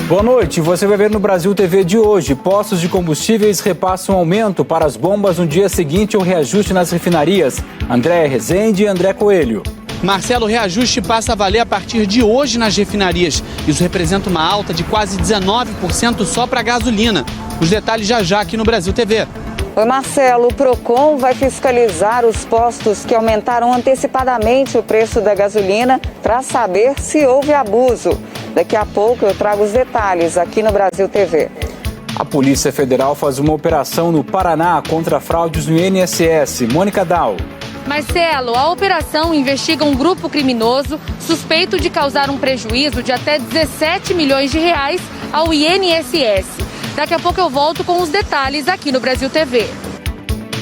Boa noite, você vai ver no Brasil TV de hoje. Postos de combustíveis repassam aumento para as bombas no dia seguinte ao reajuste nas refinarias. André Rezende e André Coelho. Marcelo, o reajuste passa a valer a partir de hoje nas refinarias. Isso representa uma alta de quase 19% só para a gasolina. Os detalhes já aqui no Brasil TV. Oi, Marcelo, o Procon vai fiscalizar os postos que aumentaram antecipadamente o preço da gasolina para saber se houve abuso. Daqui a pouco eu trago os detalhes aqui no Brasil TV. A Polícia Federal faz uma operação no Paraná contra fraudes no INSS. Mônica Dal. Marcelo, a operação investiga um grupo criminoso suspeito de causar um prejuízo de até 17 milhões de reais ao INSS. Daqui a pouco eu volto com os detalhes aqui no Brasil TV.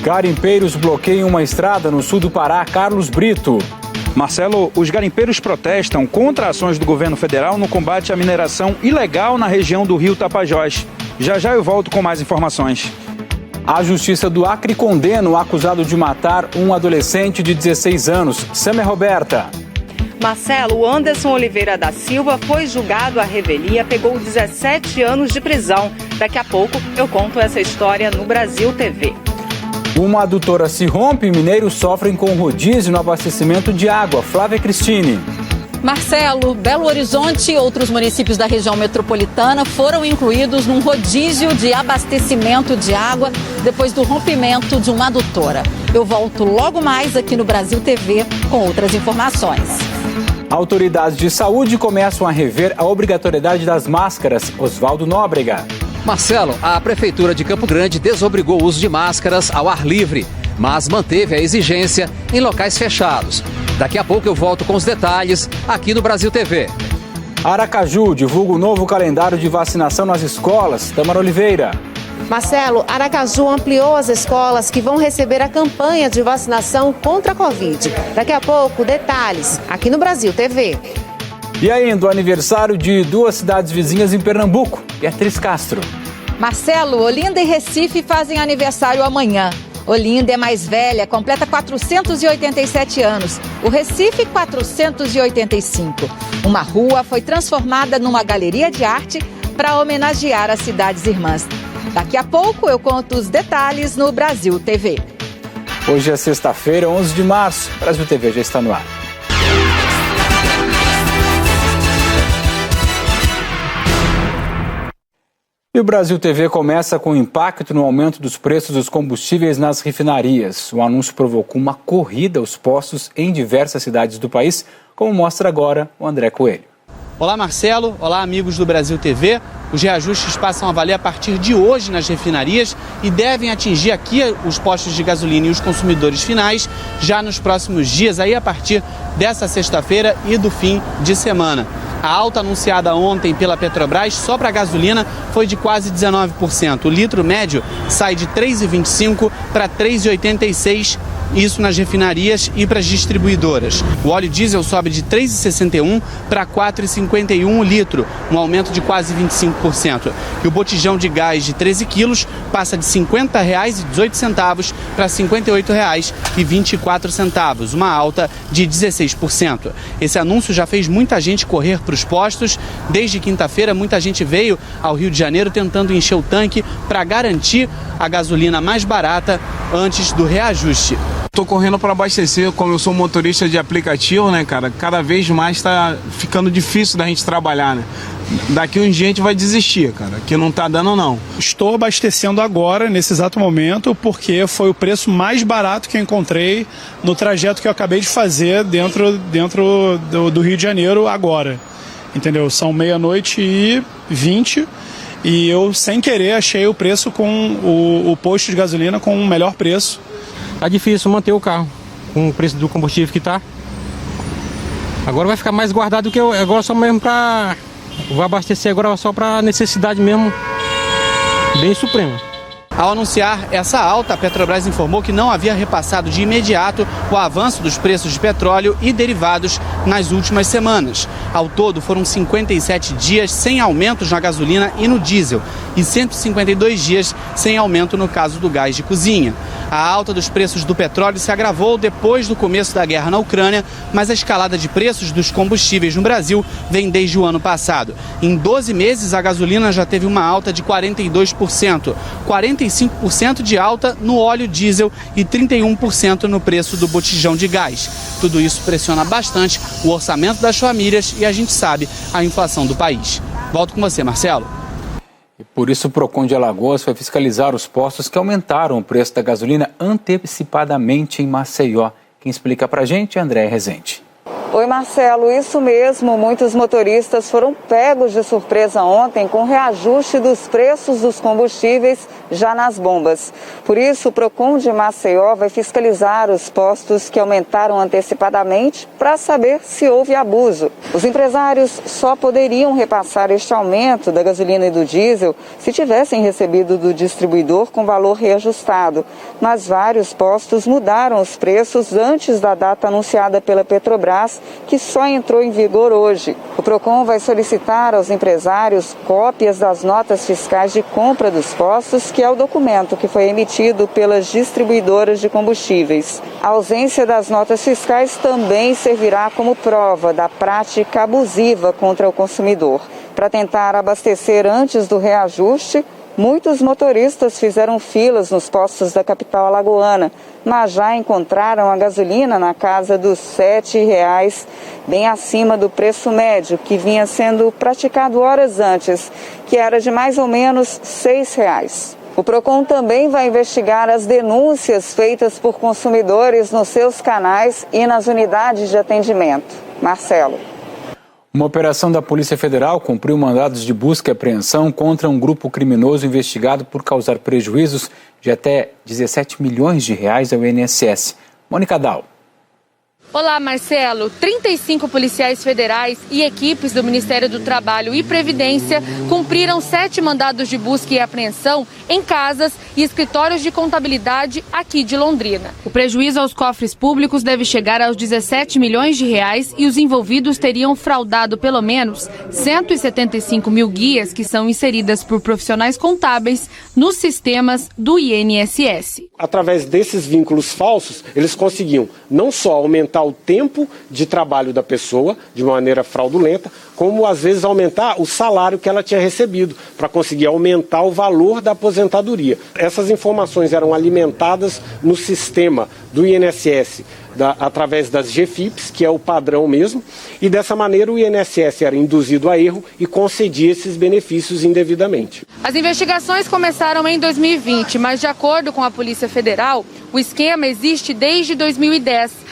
Garimpeiros bloqueiam uma estrada no sul do Pará. Carlos Brito. Marcelo, os garimpeiros protestam contra ações do governo federal no combate à mineração ilegal na região do Rio Tapajós. Já eu volto com mais informações. A Justiça do Acre condena o acusado de matar um adolescente de 16 anos. Sâmia Roberta. Marcelo, Anderson Oliveira da Silva foi julgado à revelia, pegou 17 anos de prisão. Daqui a pouco eu conto essa história no Brasil TV. Uma adutora se rompe e mineiros sofrem com rodízio no abastecimento de água. Flávia Cristine. Marcelo, Belo Horizonte e outros municípios da região metropolitana foram incluídos num rodízio de abastecimento de água depois do rompimento de uma adutora. Eu volto logo mais aqui no Brasil TV com outras informações. Autoridades de saúde começam a rever a obrigatoriedade das máscaras. Oswaldo Nóbrega. Marcelo, a Prefeitura de Campo Grande desobrigou o uso de máscaras ao ar livre, mas manteve a exigência em locais fechados. Daqui a pouco eu volto com os detalhes aqui no Brasil TV. Aracaju divulga o novo calendário de vacinação nas escolas. Tamara Oliveira. Marcelo, Aracaju ampliou as escolas que vão receber a campanha de vacinação contra a Covid. Daqui a pouco, detalhes aqui no Brasil TV. E ainda o aniversário de duas cidades vizinhas em Pernambuco. Beatriz Castro. Marcelo, Olinda e Recife fazem aniversário amanhã. Olinda é mais velha, completa 487 anos. O Recife, 485. Uma rua foi transformada numa galeria de arte para homenagear as cidades irmãs. Daqui a pouco eu conto os detalhes no Brasil TV. Hoje é sexta-feira, 11 de março. Brasil TV já está no ar. E o Brasil TV começa com impacto no aumento dos preços dos combustíveis nas refinarias. O anúncio provocou uma corrida aos postos em diversas cidades do país, como mostra agora o André Coelho. Olá, Marcelo. Olá, amigos do Brasil TV. Os reajustes passam a valer a partir de hoje nas refinarias e devem atingir aqui os postos de gasolina e os consumidores finais já nos próximos dias, aí a partir dessa sexta-feira e do fim de semana. A alta anunciada ontem pela Petrobras só para a gasolina foi de quase 19%. O litro médio sai de R$ 3,25 para R$ 3,86, isso nas refinarias e para as distribuidoras. O óleo diesel sobe de R$ 3,61 para R$ 4,51 o litro, um aumento de quase 25%. E o botijão de gás de 13 quilos passa de R$ 50,18 para R$ 58,24, uma alta de 16%. Esse anúncio já fez muita gente correr para os postos. Desde quinta-feira, muita gente veio ao Rio de Janeiro tentando encher o tanque para garantir a gasolina mais barata antes do reajuste. Tô correndo para abastecer, como eu sou motorista de aplicativo, né, cara? Cada vez mais tá ficando difícil da gente trabalhar, né? Daqui uns dias a gente vai desistir, cara, que não tá dando não. Estou abastecendo agora, nesse exato momento, porque foi o preço mais barato que eu encontrei no trajeto que eu acabei de fazer dentro do Rio de Janeiro agora. Entendeu? São 00:20 e eu, sem querer, achei o preço com o posto de gasolina com o melhor preço. Tá difícil manter o carro com o preço do combustível que tá. Agora vai ficar mais guardado do que eu, agora só mesmo para... Vou abastecer agora só para necessidade mesmo, bem suprema. Ao anunciar essa alta, a Petrobras informou que não havia repassado de imediato o avanço dos preços de petróleo e derivados nas últimas semanas. Ao todo, foram 57 dias sem aumentos na gasolina e no diesel e 152 dias sem aumento no caso do gás de cozinha. A alta dos preços do petróleo se agravou depois do começo da guerra na Ucrânia, mas a escalada de preços dos combustíveis no Brasil vem desde o ano passado. Em 12 meses, a gasolina já teve uma alta de 42%, 45% de alta no óleo diesel e 31% no preço do botijão de gás. Tudo isso pressiona bastante o orçamento das famílias e, a gente sabe, a inflação do país. Volto com você, Marcelo. E por isso o Procon de Alagoas vai fiscalizar os postos que aumentaram o preço da gasolina antecipadamente em Maceió. Quem explica pra gente é André Rezende. Oi, Marcelo, isso mesmo. Muitos motoristas foram pegos de surpresa ontem com o reajuste dos preços dos combustíveis já nas bombas. Por isso, o Procon de Maceió vai fiscalizar os postos que aumentaram antecipadamente para saber se houve abuso. Os empresários só poderiam repassar este aumento da gasolina e do diesel se tivessem recebido do distribuidor com valor reajustado. Mas vários postos mudaram os preços antes da data anunciada pela Petrobras, que só entrou em vigor hoje. O Procon vai solicitar aos empresários cópias das notas fiscais de compra dos postos, que é o documento que foi emitido pelas distribuidoras de combustíveis. A ausência das notas fiscais também servirá como prova da prática abusiva contra o consumidor. Para tentar abastecer antes do reajuste, muitos motoristas fizeram filas nos postos da capital alagoana, mas já encontraram a gasolina na casa dos R$ 7,00, bem acima do preço médio que vinha sendo praticado horas antes, que era de mais ou menos R$ 6,00. O Procon também vai investigar as denúncias feitas por consumidores nos seus canais e nas unidades de atendimento. Marcelo. Uma operação da Polícia Federal cumpriu mandados de busca e apreensão contra um grupo criminoso investigado por causar prejuízos de até 17 milhões de reais ao INSS. Mônica Dal. Olá, Marcelo. 35 policiais federais e equipes do Ministério do Trabalho e Previdência cumpriram 7 mandados de busca e apreensão em casas e escritórios de contabilidade aqui de Londrina. O prejuízo aos cofres públicos deve chegar aos 17 milhões de reais e os envolvidos teriam fraudado pelo menos 175 mil guias que são inseridas por profissionais contábeis nos sistemas do INSS. Através desses vínculos falsos, eles conseguiam não só aumentar o tempo de trabalho da pessoa de maneira fraudulenta, como às vezes aumentar o salário que ela tinha recebido, para conseguir aumentar o valor da aposentadoria. Essas informações eram alimentadas no sistema do INSS, através das GFIPs, que é o padrão mesmo, e dessa maneira o INSS era induzido a erro e concedia esses benefícios indevidamente. As investigações começaram em 2020, mas de acordo com a Polícia Federal, o esquema existe desde 2010.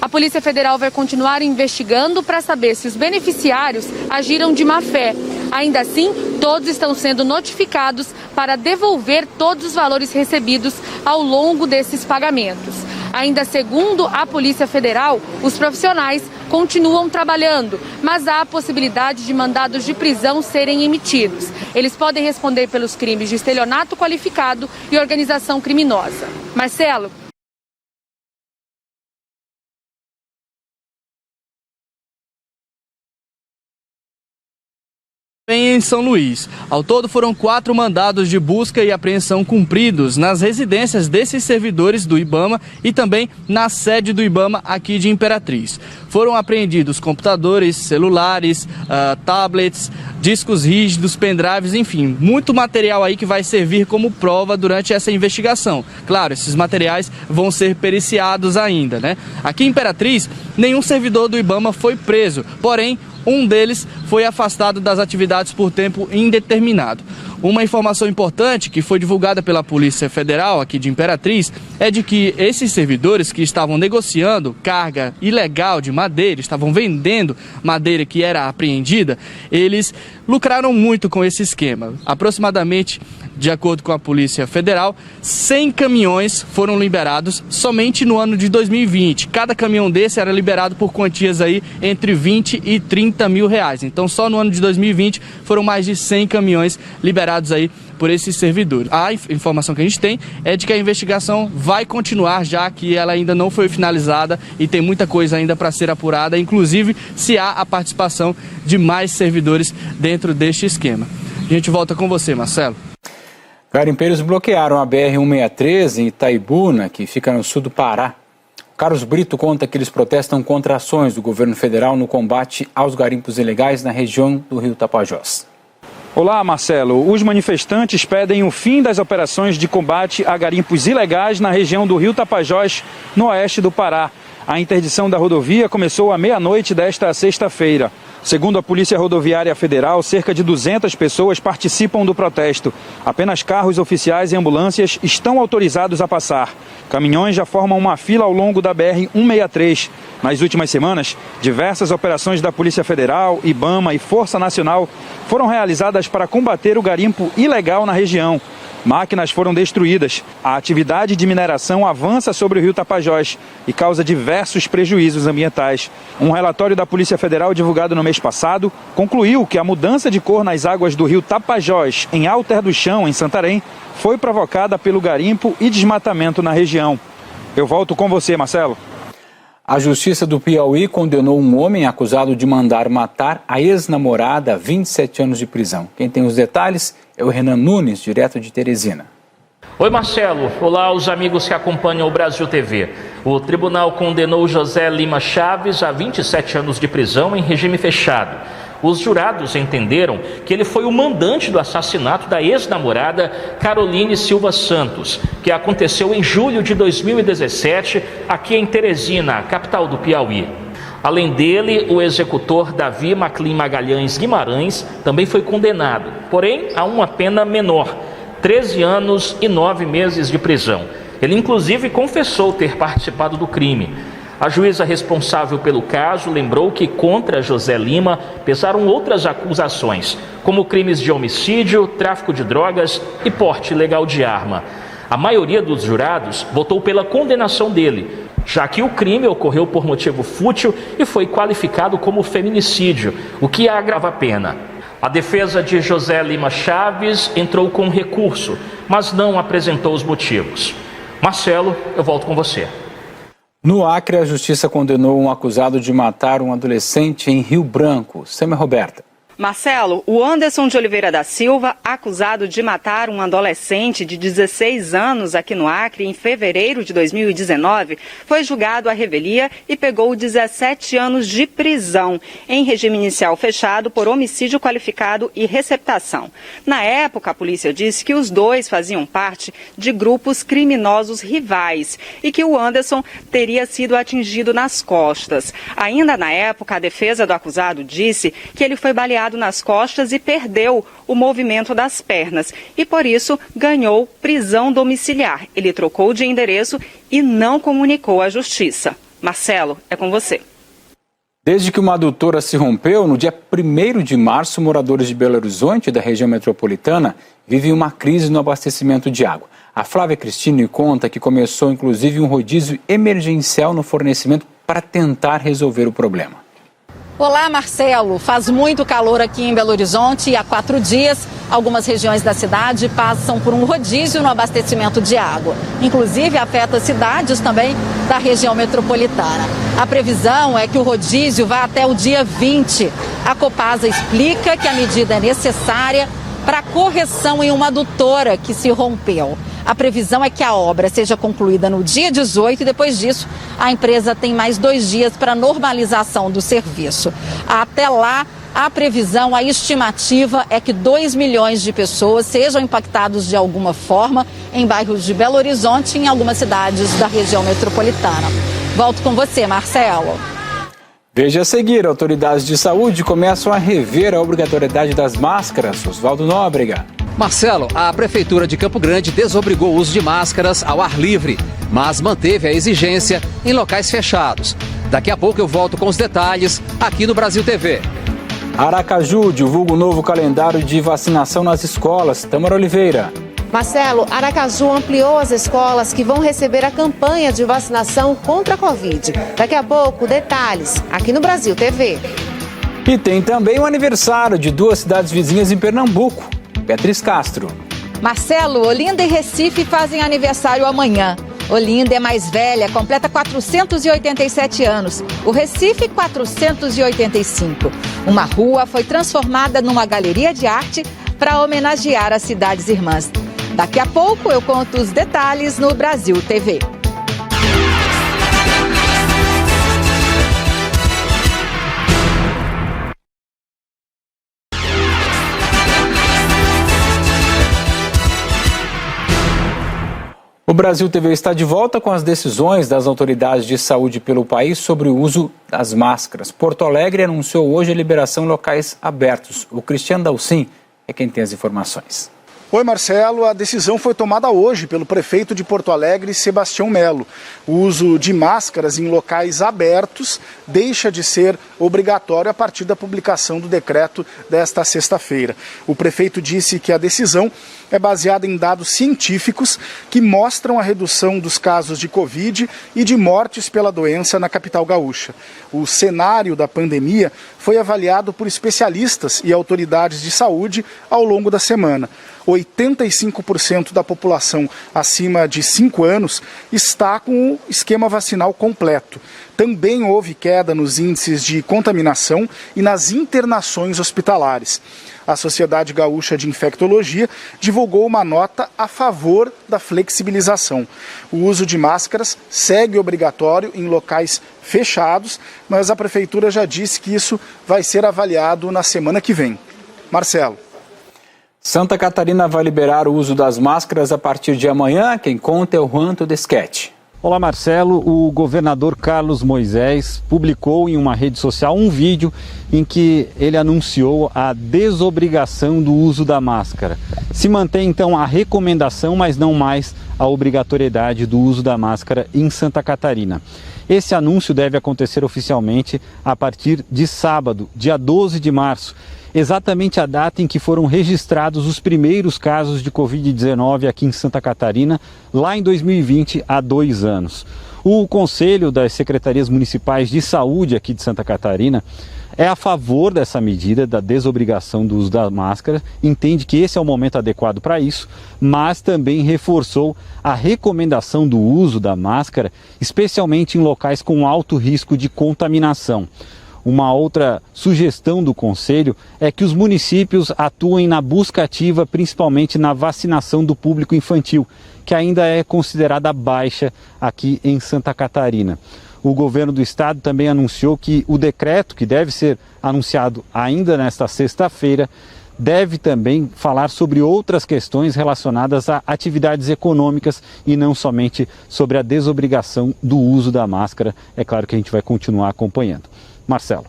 A Polícia Federal vai continuar investigando para saber se os beneficiários agiram de má fé. Ainda assim, todos estão sendo notificados para devolver todos os valores recebidos ao longo desses pagamentos. Ainda segundo a Polícia Federal, os profissionais continuam trabalhando, mas há a possibilidade de mandados de prisão serem emitidos. Eles podem responder pelos crimes de estelionato qualificado e organização criminosa. Marcelo. Em São Luís. Ao todo foram 4 mandados de busca e apreensão cumpridos nas residências desses servidores do IBAMA e também na sede do IBAMA aqui de Imperatriz. Foram apreendidos computadores, celulares, tablets, discos rígidos, pendrives, enfim, muito material aí que vai servir como prova durante essa investigação. Claro, esses materiais vão ser periciados ainda, né? Aqui em Imperatriz, nenhum servidor do IBAMA foi preso, porém, um deles foi afastado das atividades por tempo indeterminado. Uma informação importante que foi divulgada pela Polícia Federal aqui de Imperatriz é de que esses servidores que estavam negociando carga ilegal de madeira, estavam vendendo madeira que era apreendida, eles lucraram muito com esse esquema. Aproximadamente, de acordo com a Polícia Federal, 100 caminhões foram liberados somente no ano de 2020. Cada caminhão desse era liberado por quantias aí entre 20 e 30 mil reais. Então, só no ano de 2020 foram mais de 100 caminhões liberados aí por esses servidores. A informação que a gente tem é de que a investigação vai continuar, já que ela ainda não foi finalizada e tem muita coisa ainda para ser apurada, inclusive se há a participação de mais servidores dentro deste esquema. A gente volta com você, Marcelo. Garimpeiros bloquearam a BR-163 em Itaibuna, que fica no sul do Pará. Carlos Brito conta que eles protestam contra ações do governo federal no combate aos garimpos ilegais na região do Rio Tapajós. Olá, Marcelo. Os manifestantes pedem o fim das operações de combate a garimpos ilegais na região do Rio Tapajós, no oeste do Pará. A interdição da rodovia começou à meia-noite desta sexta-feira. Segundo a Polícia Rodoviária Federal, cerca de 200 pessoas participam do protesto. Apenas carros oficiais e ambulâncias estão autorizados a passar. Caminhões já formam uma fila ao longo da BR-163. Nas últimas semanas, diversas operações da Polícia Federal, IBAMA e Força Nacional foram realizadas para combater o garimpo ilegal na região. Máquinas foram destruídas. A atividade de mineração avança sobre o Rio Tapajós e causa diversos prejuízos ambientais. Um relatório da Polícia Federal divulgado no mês passado concluiu que a mudança de cor nas águas do Rio Tapajós, em Alter do Chão, em Santarém, foi provocada pelo garimpo e desmatamento na região. Eu volto com você, Marcelo. A Justiça do Piauí condenou um homem acusado de mandar matar a ex-namorada a 27 anos de prisão. Quem tem os detalhes é o Renan Nunes, direto de Teresina. Oi, Marcelo. Olá, os amigos que acompanham o Brasil TV. O tribunal condenou José Lima Chaves a 27 anos de prisão em regime fechado. Os jurados entenderam que ele foi o mandante do assassinato da ex-namorada Caroline Silva Santos, que aconteceu em julho de 2017, aqui em Teresina, capital do Piauí. Além dele, o executor Davi Maclin Magalhães Guimarães também foi condenado, porém a uma pena menor, 13 anos e 9 meses de prisão. Ele inclusive confessou ter participado do crime. A juíza responsável pelo caso lembrou que contra José Lima pesaram outras acusações, como crimes de homicídio, tráfico de drogas e porte ilegal de arma. A maioria dos jurados votou pela condenação dele, já que o crime ocorreu por motivo fútil e foi qualificado como feminicídio, o que agrava a pena. A defesa de José Lima Chaves entrou com recurso, mas não apresentou os motivos. Marcelo, eu volto com você. No Acre, a Justiça condenou um acusado de matar um adolescente em Rio Branco. Sâmia Roberta. Marcelo, o Anderson de Oliveira da Silva, acusado de matar um adolescente de 16 anos aqui no Acre em fevereiro de 2019, foi julgado à revelia e pegou 17 anos de prisão, em regime inicial fechado por homicídio qualificado e receptação. Na época, a polícia disse que os dois faziam parte de grupos criminosos rivais e que o Anderson teria sido atingido nas costas. Ainda na época, a defesa do acusado disse que ele foi baleado nas costas e perdeu o movimento das pernas e, por isso, ganhou prisão domiciliar. Ele trocou de endereço e não comunicou à justiça. Marcelo, é com você. Desde que uma adutora se rompeu, no dia 1º de março, moradores de Belo Horizonte, da região metropolitana, vivem uma crise no abastecimento de água. A Flávia Cristine conta que começou, inclusive, um rodízio emergencial no fornecimento para tentar resolver o problema. Olá, Marcelo. Faz muito calor aqui em Belo Horizonte e há 4 dias algumas regiões da cidade passam por um rodízio no abastecimento de água. Inclusive afeta cidades também da região metropolitana. A previsão é que o rodízio vá até o dia 20. A Copasa explica que a medida é necessária para correção em uma adutora que se rompeu. A previsão é que a obra seja concluída no dia 18 e depois disso a empresa tem mais 2 dias para normalização do serviço. Até lá, a previsão, a estimativa é que 2 milhões de pessoas sejam impactados de alguma forma em bairros de Belo Horizonte e em algumas cidades da região metropolitana. Volto com você, Marcelo. Veja a seguir, autoridades de saúde começam a rever a obrigatoriedade das máscaras. Oswaldo Nóbrega. Marcelo, a Prefeitura de Campo Grande desobrigou o uso de máscaras ao ar livre, mas manteve a exigência em locais fechados. Daqui a pouco eu volto com os detalhes aqui no Brasil TV. Aracaju divulga o novo calendário de vacinação nas escolas. Tamara Oliveira. Marcelo, Aracaju ampliou as escolas que vão receber a campanha de vacinação contra a Covid. Daqui a pouco, detalhes aqui no Brasil TV. E tem também o aniversário de 2 cidades vizinhas em Pernambuco. Beatriz Castro. Marcelo, Olinda e Recife fazem aniversário amanhã. Olinda é mais velha, completa 487 anos. O Recife, 485. Uma rua foi transformada numa galeria de arte para homenagear as cidades irmãs. Daqui a pouco eu conto os detalhes no Brasil TV. O Brasil TV está de volta com as decisões das autoridades de saúde pelo país sobre o uso das máscaras. Porto Alegre anunciou hoje a liberação em locais abertos. O Cristiano Dalcin é quem tem as informações. Oi, Marcelo. A decisão foi tomada hoje pelo prefeito de Porto Alegre, Sebastião Melo. O uso de máscaras em locais abertos deixa de ser obrigatório a partir da publicação do decreto desta sexta-feira. O prefeito disse que a decisão é baseada em dados científicos que mostram a redução dos casos de Covid e de mortes pela doença na capital gaúcha. O cenário da pandemia foi avaliado por especialistas e autoridades de saúde ao longo da semana. 85% da população acima de 5 anos está com o esquema vacinal completo. Também houve queda nos índices de contaminação e nas internações hospitalares. A Sociedade Gaúcha de Infectologia divulgou uma nota a favor da flexibilização. O uso de máscaras segue obrigatório em locais fechados, mas a Prefeitura já disse que isso vai ser avaliado na semana que vem. Marcelo. Santa Catarina vai liberar o uso das máscaras a partir de amanhã. Quem conta é o Juan Todesquete. Olá, Marcelo. O governador Carlos Moisés publicou em uma rede social um vídeo em que ele anunciou a desobrigação do uso da máscara. Se mantém, então, a recomendação, mas não mais a obrigatoriedade do uso da máscara em Santa Catarina. Esse anúncio deve acontecer oficialmente a partir de sábado, dia 12 de março. Exatamente a data em que foram registrados os primeiros casos de Covid-19 aqui em Santa Catarina, lá em 2020, há 2 anos. O Conselho das Secretarias Municipais de Saúde aqui de Santa Catarina é a favor dessa medida da desobrigação do uso da máscara, entende que esse é o momento adequado para isso, mas também reforçou a recomendação do uso da máscara, especialmente em locais com alto risco de contaminação. Uma outra sugestão do Conselho é que os municípios atuem na busca ativa, principalmente na vacinação do público infantil, que ainda é considerada baixa aqui em Santa Catarina. O governo do estado também anunciou que o decreto, que deve ser anunciado ainda nesta sexta-feira, deve também falar sobre outras questões relacionadas a atividades econômicas e não somente sobre a desobrigação do uso da máscara. É claro que a gente vai continuar acompanhando. Marcelo.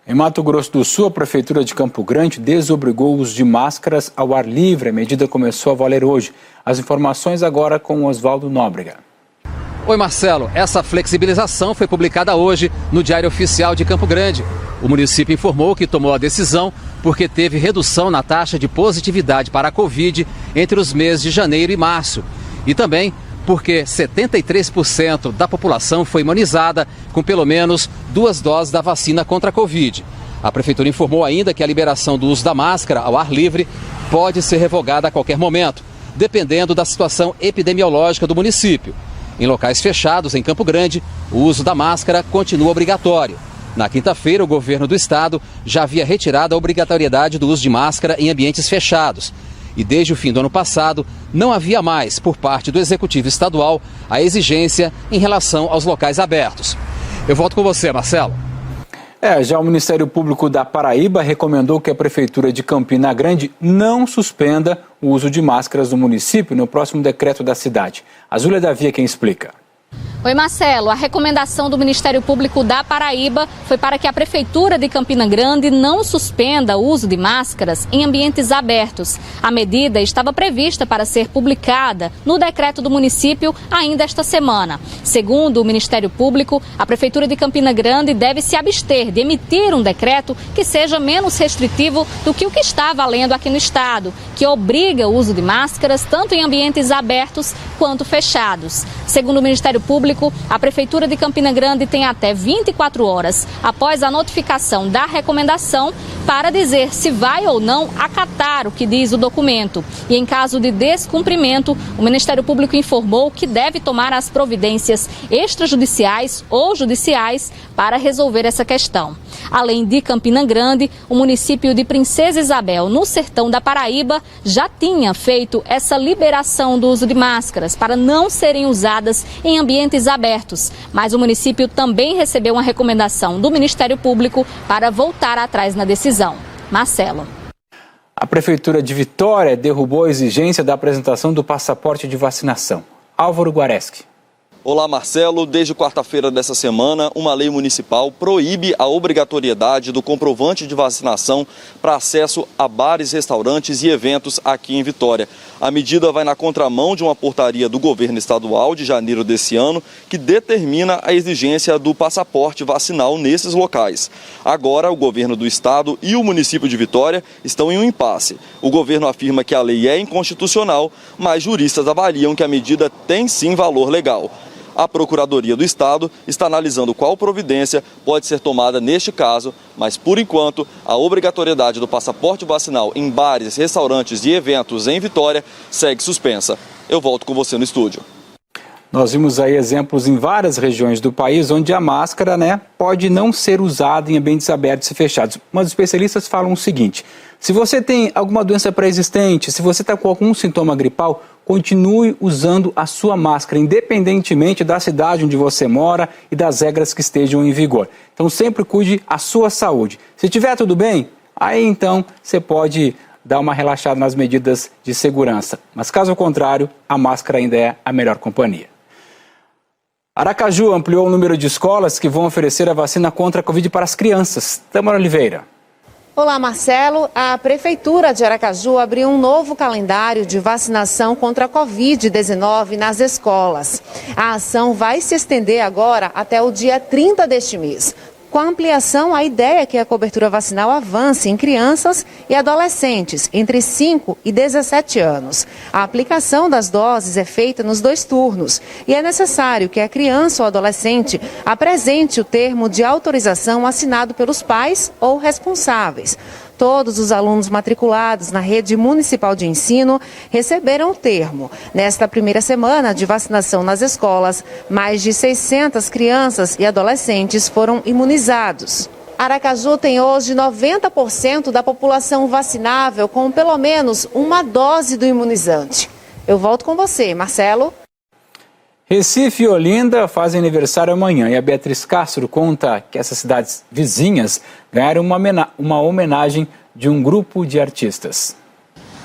Em Mato Grosso do Sul, a Prefeitura de Campo Grande desobrigou o uso de máscaras ao ar livre. A medida começou a valer hoje. As informações agora com Oswaldo Nóbrega. Oi, Marcelo. Essa flexibilização foi publicada hoje no Diário Oficial de Campo Grande. O município informou que tomou a decisão porque teve redução na taxa de positividade para a Covid entre os meses de janeiro e março. E também porque 73% da população foi imunizada com pelo menos 2 doses da vacina contra a Covid. A Prefeitura informou ainda que a liberação do uso da máscara ao ar livre pode ser revogada a qualquer momento, dependendo da situação epidemiológica do município. Em locais fechados, em Campo Grande, o uso da máscara continua obrigatório. Na quinta-feira, o governo do estado já havia retirado a obrigatoriedade do uso de máscara em ambientes fechados. E desde o fim do ano passado, não havia mais, por parte do Executivo Estadual, a exigência em relação aos locais abertos. Eu volto com você, Marcelo. Já o Ministério Público da Paraíba recomendou que a Prefeitura de Campina Grande não suspenda o uso de máscaras no município no próximo decreto da cidade. A Zúlia Davi é quem explica. Oi, Marcelo. A recomendação do Ministério Público da Paraíba foi para que a Prefeitura de Campina Grande não suspenda o uso de máscaras em ambientes abertos. A medida estava prevista para ser publicada no decreto do município ainda esta semana. Segundo o Ministério Público, a Prefeitura de Campina Grande deve se abster de emitir um decreto que seja menos restritivo do que o que está valendo aqui no estado, que obriga o uso de máscaras tanto em ambientes abertos enquanto fechados. Segundo o Ministério Público, a Prefeitura de Campina Grande tem até 24 horas após a notificação da recomendação para dizer se vai ou não acatar o que diz o documento. E em caso de descumprimento, o Ministério Público informou que deve tomar as providências extrajudiciais ou judiciais para resolver essa questão. Além de Campina Grande, o município de Princesa Isabel, no sertão da Paraíba, já tinha feito essa liberação do uso de máscaras para não serem usadas em ambientes abertos. Mas o município também recebeu uma recomendação do Ministério Público para voltar atrás na decisão. Marcelo. A Prefeitura de Vitória derrubou a exigência da apresentação do passaporte de vacinação. Álvaro Guareschi. Olá, Marcelo. Desde quarta-feira dessa semana, uma lei municipal proíbe a obrigatoriedade do comprovante de vacinação para acesso a bares, restaurantes e eventos aqui em Vitória. A medida vai na contramão de uma portaria do governo estadual de janeiro desse ano, que determina a exigência do passaporte vacinal nesses locais. Agora, o governo do estado e o município de Vitória estão em um impasse. O governo afirma que a lei é inconstitucional, mas juristas avaliam que a medida tem sim valor legal. A Procuradoria do Estado está analisando qual providência pode ser tomada neste caso, mas, por enquanto, a obrigatoriedade do passaporte vacinal em bares, restaurantes e eventos em Vitória segue suspensa. Eu volto com você no estúdio. Nós vimos aí exemplos em várias regiões do país onde a máscara, pode não ser usada em ambientes abertos e fechados. Mas os especialistas falam o seguinte: se você tem alguma doença pré-existente, se você está com algum sintoma gripal, continue usando a sua máscara, independentemente da cidade onde você mora e das regras que estejam em vigor. Então sempre cuide a sua saúde. Se estiver tudo bem, aí então você pode dar uma relaxada nas medidas de segurança. Mas caso contrário, a máscara ainda é a melhor companhia. Aracaju ampliou o número de escolas que vão oferecer a vacina contra a Covid para as crianças. Tamara Oliveira. Olá, Marcelo. A Prefeitura de Aracaju abriu um novo calendário de vacinação contra a Covid-19 nas escolas. A ação vai se estender agora até o dia 30 deste mês. Com a ampliação, a ideia é que a cobertura vacinal avance em crianças e adolescentes entre 5 e 17 anos. A aplicação das doses é feita nos 2 turnos e é necessário que a criança ou adolescente apresente o termo de autorização assinado pelos pais ou responsáveis. Todos os alunos matriculados na rede municipal de ensino receberam o termo. Nesta primeira semana de vacinação nas escolas, mais de 600 crianças e adolescentes foram imunizados. Aracaju tem hoje 90% da população vacinável com pelo menos uma dose do imunizante. Eu volto com você, Marcelo. Recife e Olinda fazem aniversário amanhã e a Beatriz Castro conta que essas cidades vizinhas ganharam uma homenagem de um grupo de artistas.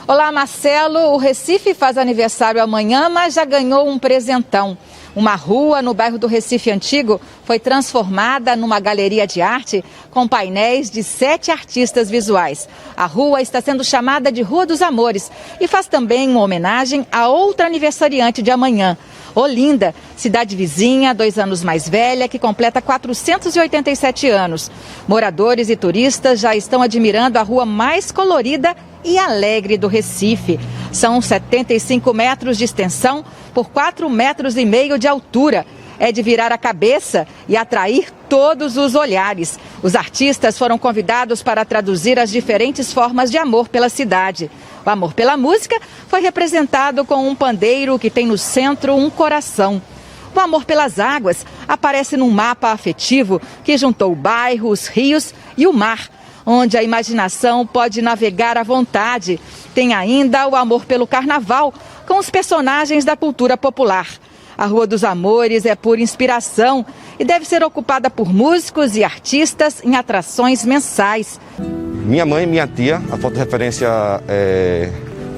Olá, Marcelo. O Recife faz aniversário amanhã, mas já ganhou um presentão. Uma rua no bairro do Recife Antigo foi transformada numa galeria de arte com painéis de 7 artistas visuais. A rua está sendo chamada de Rua dos Amores e faz também uma homenagem a outra aniversariante de amanhã, Olinda, cidade vizinha, 2 anos mais velha, que completa 487 anos. Moradores e turistas já estão admirando a rua mais colorida e alegre do Recife. São 75 metros de extensão por 4,5 metros de altura. É de virar a cabeça e atrair todos os olhares. Os artistas foram convidados para traduzir as diferentes formas de amor pela cidade. O amor pela música foi representado com um pandeiro que tem no centro um coração. O amor pelas águas aparece num mapa afetivo que juntou bairros, rios e o mar, onde a imaginação pode navegar à vontade. Tem ainda o amor pelo carnaval, com os personagens da cultura popular. A Rua dos Amores é por inspiração e deve ser ocupada por músicos e artistas em atrações mensais. Minha mãe e minha tia, a foto de referência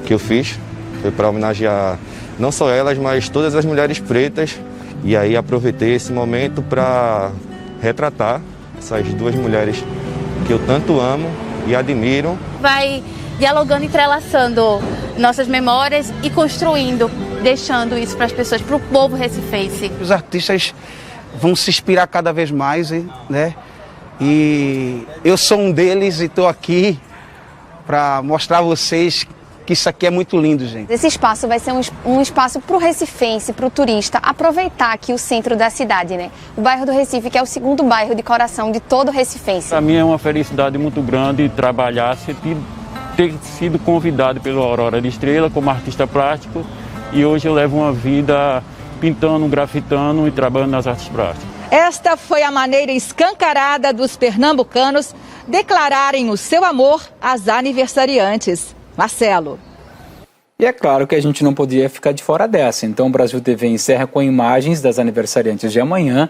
que eu fiz foi para homenagear não só elas, mas todas as mulheres pretas. E aí aproveitei esse momento para retratar essas 2 mulheres que eu tanto amo e admiro. Vai dialogando, entrelaçando nossas memórias e construindo, deixando isso para as pessoas, para o povo recifense. Os artistas vão se inspirar cada vez mais, né? E eu sou um deles e estou aqui para mostrar a vocês que isso aqui é muito lindo, gente. Esse espaço vai ser um espaço para o recifense, para o turista, aproveitar aqui o centro da cidade, né? O bairro do Recife, que é o segundo bairro de coração de todo o recifense. Para mim é uma felicidade muito grande trabalhar, ter sido convidado pelo Aurora de Estrela como artista plástico, e hoje eu levo uma vida pintando, grafitando e trabalhando nas artes plásticas. Esta foi a maneira escancarada dos pernambucanos declararem o seu amor às aniversariantes. Marcelo. E é claro que a gente não podia ficar de fora dessa. Então o Brasil TV encerra com imagens das aniversariantes de amanhã,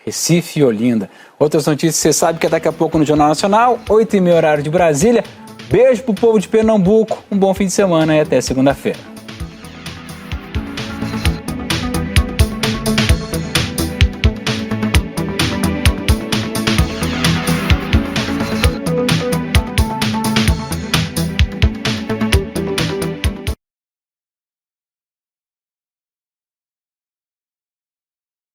Recife e Olinda. Outras notícias você sabe que é daqui a pouco no Jornal Nacional, 8h30 horário de Brasília. Beijo pro povo de Pernambuco, um bom fim de semana e até segunda-feira.